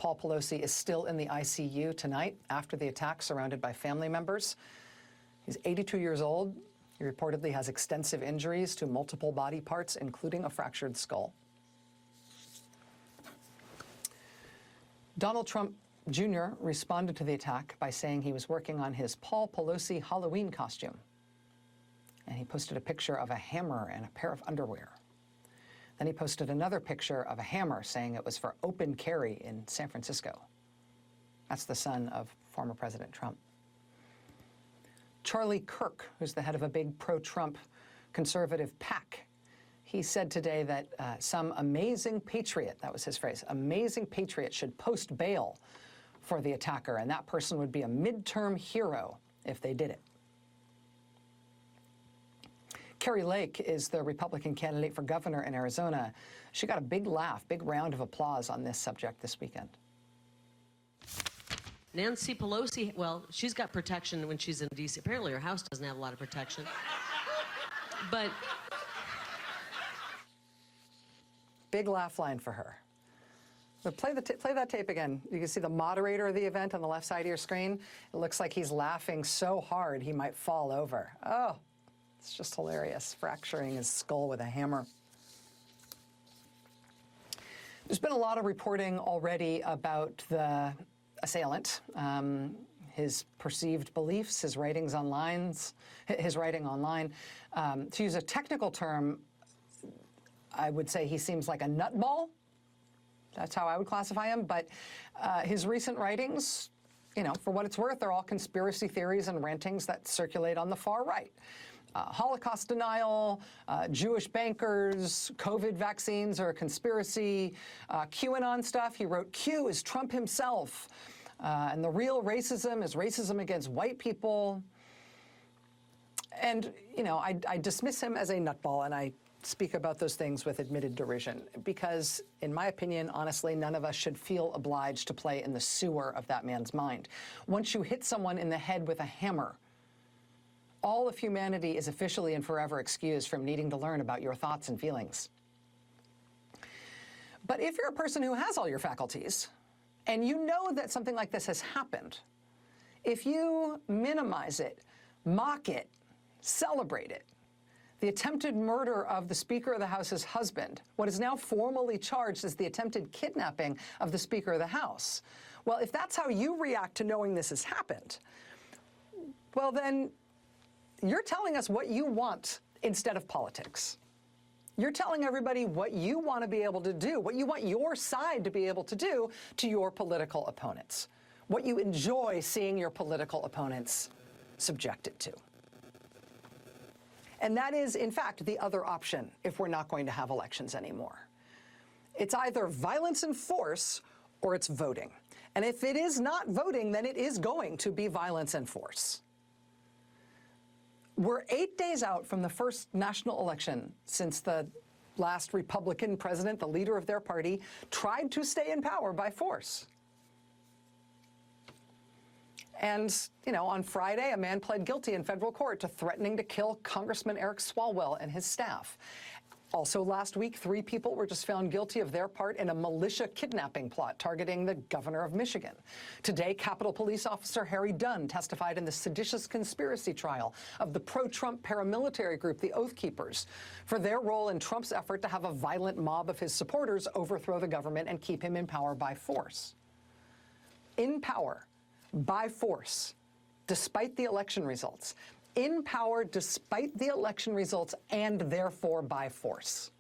Paul Pelosi is still in the ICU tonight after the attack, surrounded by family members. He's 82 years old. He reportedly has extensive injuries to multiple body parts, including a fractured skull. Donald Trump Jr. responded to the attack by saying he was working on his Paul Pelosi Halloween costume. And he posted a picture of a hammer and a pair of underwear. Then he posted another picture of a hammer saying it was for open carry in San Francisco. That's the son of former President Trump. Charlie Kirk, who's the head of a big pro-Trump conservative PAC, he said today that some amazing patriot, that was his phrase, amazing patriot should post bail for the attacker, and that person would be a midterm hero if they did it. Kari Lake is the Republican candidate for governor in Arizona. She got a big laugh, big round of applause on this subject this weekend. Nancy Pelosi, well, she's got protection when she's in D.C. Apparently her house doesn't have a lot of protection. But big laugh line for her. But play that tape again. You can see the moderator of the event on the left side of your screen. It looks like he's laughing so hard he might fall over. Oh, it's just hilarious, fracturing his skull with a hammer. There's been a lot of reporting already about the assailant, his perceived beliefs, his writings online. To use a technical term, I would say he seems like a nutball. That's how I would classify him. But his recent writings, you know, for what it's worth, they're all conspiracy theories and rantings that circulate on the far right. Holocaust denial, Jewish bankers, COVID vaccines are a conspiracy, QAnon stuff. He wrote, Q is Trump himself. And the real racism is racism against white people. And, you know, I dismiss him as a nutball, and I speak about those things with admitted derision because, in my opinion, honestly, none of us should feel obliged to play in the sewer of that man's mind. Once you hit someone in the head with a hammer, all of humanity is officially and forever excused from needing to learn about your thoughts and feelings. But if you're a person who has all your faculties, and you know that something like this has happened, if you minimize it, mock it, celebrate it, the attempted murder of the Speaker of the House's husband, what is now formally charged as the attempted kidnapping of the Speaker of the House. Well, if that's how you react to knowing this has happened, well, then you're telling us what you want instead of politics. You're telling everybody what you want to be able to do, what you want your side to be able to do to your political opponents, what you enjoy seeing your political opponents subjected to. And that is, in fact, the other option if we're not going to have elections anymore. It's either violence and force or it's voting. And if it is not voting, then it is going to be violence and force. We're 8 days out from the first national election since the last Republican president, the leader of their party, tried to stay in power by force. And, you know, on Friday, a man pled guilty in federal court to threatening to kill Congressman Eric Swalwell and his staff. Also last week, 3 people were just found guilty of their part in a militia kidnapping plot targeting the governor of Michigan. Today, Capitol Police Officer Harry Dunn testified in the seditious conspiracy trial of the pro-Trump paramilitary group, the Oath Keepers, for their role in Trump's effort to have a violent mob of his supporters overthrow the government and keep him in power by force. In power, by force, despite the election results. In power despite the election results and therefore by force.